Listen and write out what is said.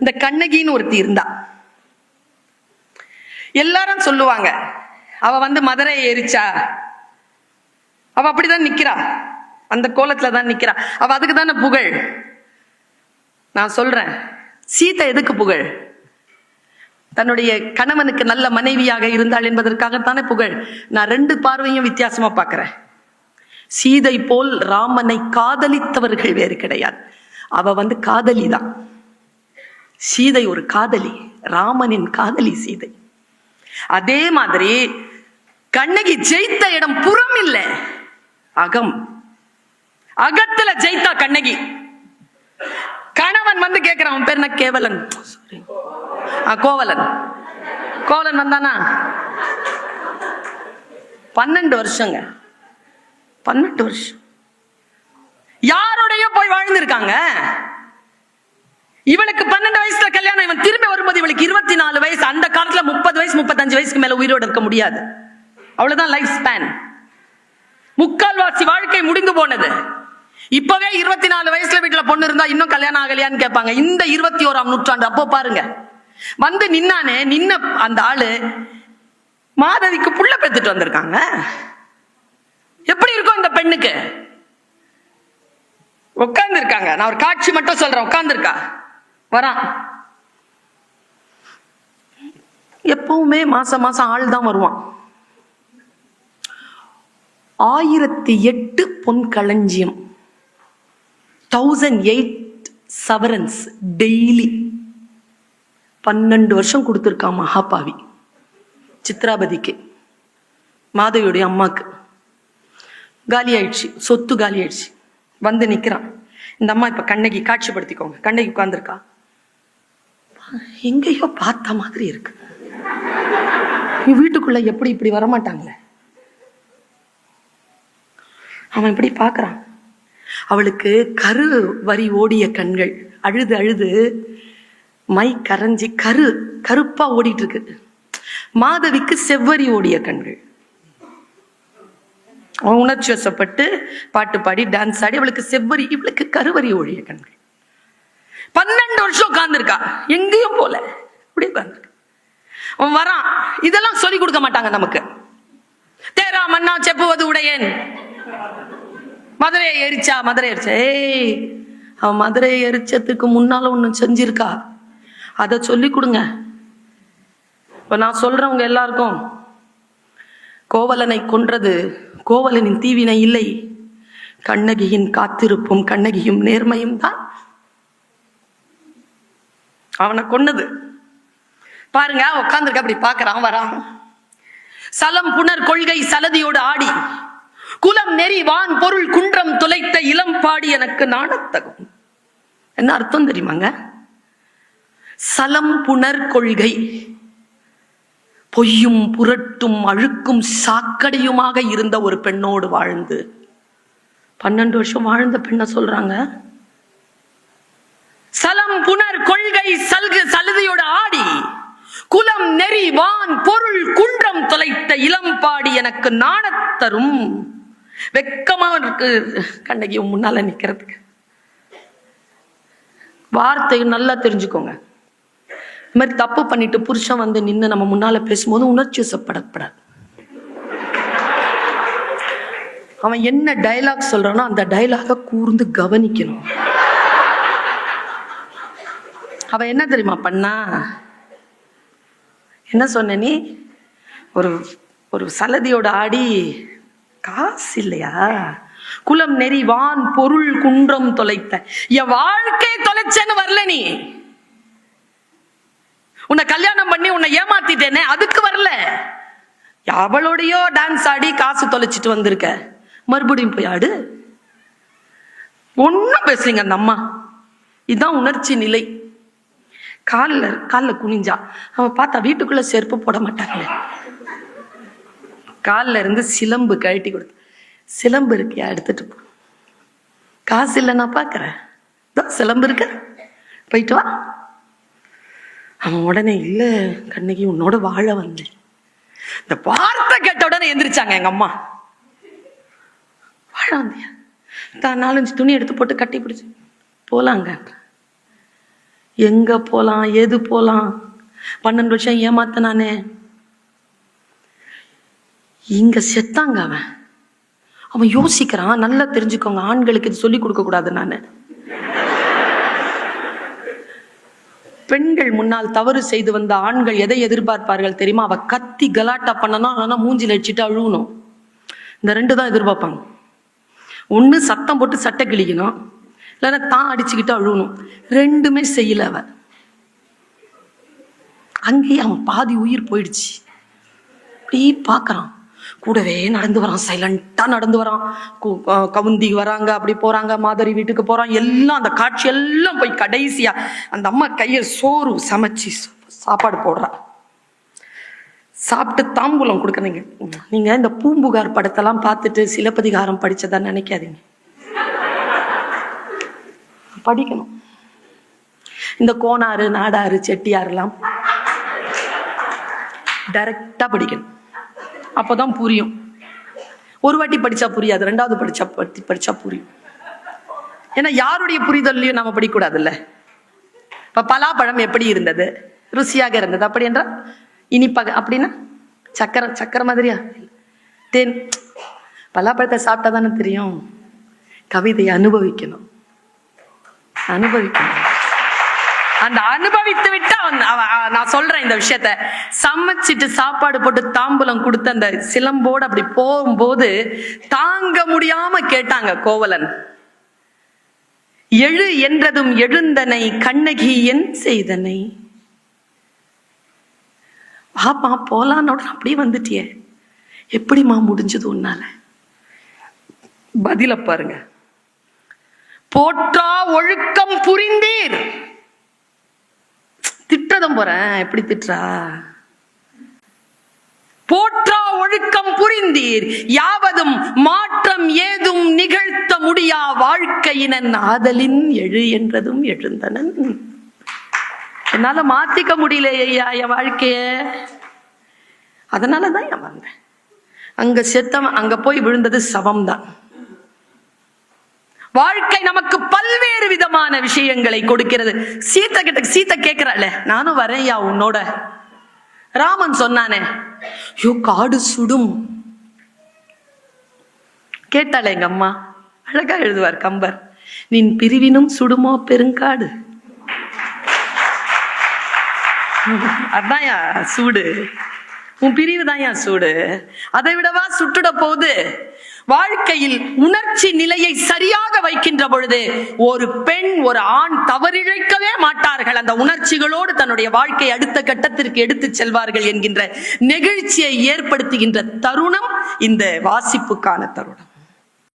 இந்த கண்ணகின்னு ஒருத்தி இருந்தா. எல்லாரும் சொல்லுவாங்க அவ மதுரையை எரிச்சா. அவ அப்படிதான் நிக்கிறா, அந்த கோலத்துலதான் நிக்கிறா. அவ அதுக்கு தானே புகழ். நான் சொல்றேன், சீதை எதுக்கு புகழ்? தன்னுடைய கணவனுக்கு நல்ல மனைவியாக இருந்தாள் என்பதற்காகத்தானே புகழ். நான் 2 பார்வையும் வித்தியாசமா பார்க்கிறேன். சீதை போல் ராமனை காதலித்தவர்கள் வேறு கிடையாது. அவ காதலி தான். சீதை ஒரு காதலி, ராமனின் காதலி சீதை. அதே மாதிரி கண்ணகி ஜெயித்த இடம் புறம் இல்லை, அகம். அகத்துல ஜெயித்தா கண்ணகி. கணவன் கேட்கிறான், அவன் பேர் என்ன? கேவலன், கோவலன். கோவலன் வந்தானா? 12 வருஷங்க, 12 வருஷம் யாரோடைய போய் வாழ்ந்திருக்காங்க. இவளுக்கு 12 வயசுல கல்யாணம். இவன் திரும்பி வரும்போது இவளுக்கு 24 வயசு. அந்த காலத்துல 30 வயசு 35 வயசுக்கு மேல உயிரோடு இருக்க முடியாது. அவ்வளவுதான் லைஃப் ஸ்பேன். முக்கால்வாசி வாழ்க்கை முடிந்து போனது. இப்பவே 24 வயசுல வீட்டுல பொண்ணு இருந்தா இன்னும் கல்யாணம் ஆகலையான்னு கேட்பாங்க. இந்த 21ஆம் நூற்றாண்டு. அப்போ பாருங்க, நின்னானே, நின்ன அந்த ஆளு மாதவிக்கு புள்ள பெத்துட்டு வந்திருக்காங்க. எப்படி இருக்கும் இந்த பெண்ணுக்கு? உட்கார்ந்து இருக்காங்க. நான் ஒரு காட்சி மட்டும் சொல்றேன். உட்கார்ந்து இருக்கா, வரான். எப்பவுமே மாசம் மாசம் ஆள் தான் வருவான். 1008 பொன் களஞ்சியம், 1008 சவரன்ஸ் டெய்லி. 12 வருஷம் கொடுத்துருக்கான் மகாபாவி சித்ராபதிக்கு, மாதவியுடைய அம்மாக்கு. காலி ஆயிடுச்சு, சொத்து காலி ஆயிடுச்சு. நிக்கிறான் இந்த அம்மா. இப்ப கண்ணகி காட்சிப்படுத்திக்கோங்க. கண்ணகி உட்கார்ந்துருக்கா. எங்கேயோ பார்த்த மாதிரி இருக்கு. வீட்டுக்குள்ள எப்படி இப்படி வரமாட்டாங்களே. அவன் இப்படி பாக்குறான். அவளுக்கு கரு வரி ஓடிய கண்கள், அழுது அழுது மை கரைஞ்சி கருப்பா ஓடிட்டு இருக்கு. மாதவிக்கு செவ்வரி ஓடிய கண்கள். அவன் உணர்ச்சி வசப்பட்டு பாட்டு பாடி டான்ஸ் ஆடி அவளுக்கு செவ்வரி, இவளுக்கு கருவரி ஓடிய கண்கள். 12 வருஷம் உட்கார்ந்துருக்கா, எங்கேயும் போல, இப்படி உட்கார்ந்துருக்கா. அவன் வரான். இதெல்லாம் சொல்லி கொடுக்க மாட்டாங்க நமக்கு. தேரா மன்னா செப்புவது உடையன், மதுரையை எரிச்சா, மதுரை எரிச்சா. ஏய், அவன் மதுரையை எரிச்சதுக்கு முன்னால ஒண்ணு செஞ்சிருக்கா, அதை சொல்லி கொடுங்க. இப்ப நான் சொல்றவங்க எல்லாருக்கும், கோவலனை கொன்றது கோவலனின் தீவினை இல்லை, கண்ணகியின் காத்திருப்பும் கண்ணகியும் நேர்மையும் தான் அவனை கொன்னது. பாருங்க, உட்கார்ந்துருக்க, அப்படி பாக்குறான். வரான். சலம் புனர் கொள்கை சலதியோடு ஆடி, குலம் நெறி வான் பொருள் குன்றம் தொலைத்த இளம் பாடி எனக்கு நாணத்தகும். என்ன அர்த்தம் தெரியுமாங்க? சலம் புனர் கொள்கை, பொய்யும் புரட்டும் அழுக்கும் சாக்கடையுமாக இருந்த ஒரு பெண்ணோடு வாழ்ந்து 12 வருஷம் வாழ்ந்த பெண்ணை சொல்றாங்க. சலம் புனர் கொள்கை சலுதியோடு ஆடி, குலம் நெறி வான் பொருள் குன்றம் தொலைத்த இளம் பாடி எனக்கு நாணத்தரும். வெக்கமா இருக்கு கண்ணகி முன்னால நிக்கிறதுக்கு. வார்த்தை நல்லா தெரிஞ்சுக்கோங்க. இந்த மாதிரி தப்பு பண்ணிட்டு புருஷன் நின்று நம்ம முன்னால பேசும்போது உணர்ச்சி வசப்படப்படாது. அவன் என்ன டயலாக் சொல்றானோ அந்த டயலாக கூர்ந்து கவனிக்கணும். அவன் என்ன தெரியுமா பண்ணா? என்ன சொன்ன நீ? ஒரு சலதியோட ஆடி, காசு இல்லையா? குலம் நெறி வான் பொருள் குன்றம் தொலைத்த, என் வாழ்க்கை தொலைச்சேன்னு வரல நீ. உன்னை கல்யாணம் பண்ணி உன்னை ஏமாத்திட்டேனே, அதுக்கு வரல. அவளோடையோ டான்ஸ் ஆடி காசு தொலைச்சிட்டு வந்திருக்க, மறுபடியும் போய் ஆடு. ஒன்னும் பேசுறீங்க அந்த அம்மா. இதுதான் உணர்ச்சி நிலை. காலில் குனிஞ்சா அவன் பார்த்தா வீட்டுக்குள்ள செருப்பு போட மாட்டாங்களே. காலில் இருந்து சிலம்பு கழட்டி கொடுத்து, சிலம்பு இருக்கியா எடுத்துட்டு போ. காசு இல்லை, நான் பாக்குறேன், சிலம்பு இருக்க, போயிட்டு வா. அவன் உடனே, இல்ல கண்ணகி உன்னோட வாழ வந்தேன். இந்த வார்த்தை கேட்ட உடனே எந்திரிச்சாங்க எங்க அம்மா. வாழ வந்தியா? தான் 4-5 துணி எடுத்து போட்டு கட்டி பிடிச்சு போலாங்க. எங்க போலாம், எது போலாம். 12 வருஷம் ஏமாத்தனானே. இங்க செத்தாங்க அவன் யோசிக்கிறான். நல்லா தெரிஞ்சுக்கோங்க, ஆண்களுக்கு இது சொல்லி கொடுக்க கூடாது. நானு பெண்கள் முன்னால் தவறு செய்து வந்த ஆண்கள் எதை எதிர்பார்ப்பார்கள் தெரியுமா? அவ கத்தி கலாட்டா பண்ணணும், ஆனா மூஞ்சில அடிச்சுட்டு அழுவணும். இந்த 2 தான் எதிர்பார்ப்பாங்க. ஒண்ணு சத்தம் போட்டு சட்டை கிழிக்கணும், இல்லைன்னா தான் அடிச்சுக்கிட்டு அழுவணும். 2மே செய்யல. அவன் அங்கேயே அவன் பாதி உயிர் போயிடுச்சு. அப்படி பாக்குறான், கூடவே நடந்து வரான், சைலண்டா நடந்து வரான். கவுந்தி வராங்க, அப்படி போறாங்க, மாதரி வீட்டுக்கு போறான். எல்லாம் அந்த காட்சி எல்லாம் போய் கடைசியா அந்த அம்மா கைய சோறு சமைச்சு சாப்பாடு போடுறா. சாப்பிட்டு தாம்பூலம் கொடுக்குறீங்க. நீங்க இந்த பூம்புகார் படத்தெல்லாம் பார்த்துட்டு சிலப்பதிகாரம் படிச்சதா நினைக்காதீங்க, படிக்கணும். இந்த கோனாறு, நாடாறு, செட்டியாறுலாம் டைரக்டா படிக்கணும். அப்பதான் புரியும். ஒரு வாட்டி படிச்சா புரியாது, 2வது படிச்சா புரியும். ஏன்னா யாருடைய புரிதல்லையும் நம்ம படிக்கூடாதுல்ல. இப்ப பலாப்பழம் எப்படி இருந்தது? ருசியாக இருந்தது. அப்படி என்றால் இனிப்பாக, அப்படின்னா சக்கரை மாதிரியா? தேன். பலாப்பழத்தை சாப்பிட்டா தானே தெரியும். கவிதையை அனுபவிக்கணும். அந்த அனுபவித்து விட்டு நான் சொல்றேன் இந்த விஷயத்த. சமைச்சிட்டு சாப்பாடு போட்டு தாம்பூலம் கொடுத்து அந்த சிலம்போடு அப்படி போகும்போது தாங்க முடியாம கேட்டாங்க கோவலன், எழு என்றதும் எழுந்தனை கண்ணகி என் செய்தனை. பாப்பா போலான்னு அப்படியே வந்துட்டியே, எப்படிமா முடிஞ்சது உன்னால? பதில பாருங்க. போற்றா ஒழுக்கம் புரிந்தீர். திட்டதும் போறேன், எப்படி திட்டா? போற்றா ஒழுக்கம் புரிந்தீர், யாவதும் மாற்றம் ஏதும் நிகழ்த்த முடியா வாழ்க்கையினன் ஆதலின் எழு என்றதும் எழுந்தனன். என்னால மாத்திக்க முடியல ஐயா என் வாழ்க்கைய, அதனாலதான் என் வந்தேன். அங்க செத்தவன் அங்க போய் விழுந்தது சவம்தான். வாழ்க்கை நமக்கு பல்வேறு விதமான விஷயங்களை கொடுக்கிறது. சீத்தை கேட்கிறாள், நானும் வரேன்யா உன்னோட. ராமன் சொன்னானே, யோ காடு சுடும். கேட்டாளே எங்க அம்மா, அழகா எழுதுவார் கம்பர், நின் பிரிவினும் சுடுமோ பெருங்காடு. அதான்யா சூடு, உன் பிரிவு தான் சூடு. அதை விடவா சுட்டுட போகுது? வாழ்க்கையில் உணர்ச்சி நிலையை சரியாக வைக்கின்ற பொழுது ஒரு பெண் ஒரு ஆண் தவறிழைக்கவே மாட்டார்கள். அந்த உணர்ச்சிகளோடு தன்னுடைய வாழ்க்கை அடுத்த கட்டத்திற்கு எடுத்து செல்வார்கள் என்கின்ற நெகிழ்ச்சியை ஏற்படுத்துகின்ற தருணம் இந்த வாசிப்புக்கான தருணம்.